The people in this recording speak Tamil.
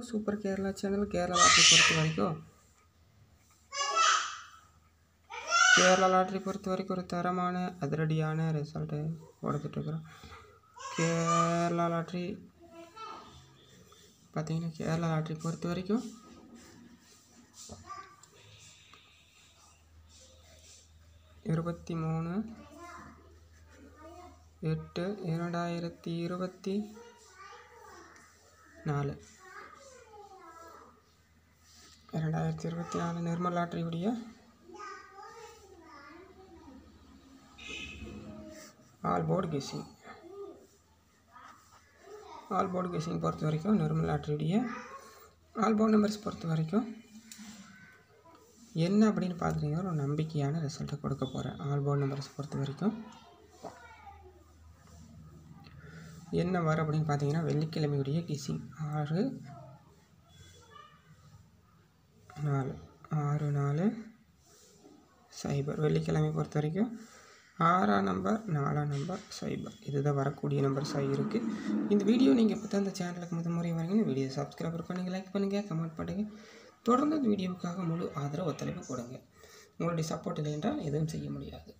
Super Kerala channel. Kerala lottery பொறுத்த வரைக்கும் ஒரு தரமான அதிரடியான ரிசல்ட்டு கொடுத்துட்ருக்குறோம். கேரளா லாட்ரி பார்த்தீங்கன்னா, கேரளா லாட்ரி பொறுத்த வரைக்கும் 23/8/2024 நிர்மல் லாட்ரியுடைய ஆல் போர்டு கெஸ்ஸிங் பொறுத்த வரைக்கும் நிர்மல் லாட்ரியுடைய ஆல் போர்டு நம்பர்ஸ் பொறுத்த வரைக்கும் என்ன அப்படின்னு பார்த்துட்டிங்கன்னா ஒரு நம்பிக்கையான ரிசல்ட்டை கொடுக்க போகிறேன். ஆல் போர்டு நம்பர்ஸ் பொறுத்த வரைக்கும் என்ன வரும் அப்படின்னு பார்த்தீங்கன்னா, வெள்ளிக்கிழமையுடைய கெஸ்ஸிங் 6-4-6-4-0. வெள்ளிக்கிழமை பொறுத்த வரைக்கும் 6ஆம் நம்பர் 4ஆம் நம்பர் 0 இதுதான் வரக்கூடிய நம்பர்ஸாக இருக்குது. இந்த வீடியோ நீங்கள் இப்போ தான் இந்த சேனலுக்கு முதல் முறை வரீங்கன்னு வீடியோ சப்ஸ்கிரைபர் பண்ணுங்கள், லைக் பண்ணுங்கள், கமெண்ட் பண்ணுங்கள். தொடர்ந்து இந்த வீடியோவுக்காக முழு ஆதரவு ஒத்துழைப்பு கொடுங்க. உங்களுடைய சப்போர்ட் இல்லை என்றால் எதுவும் செய்ய முடியாது.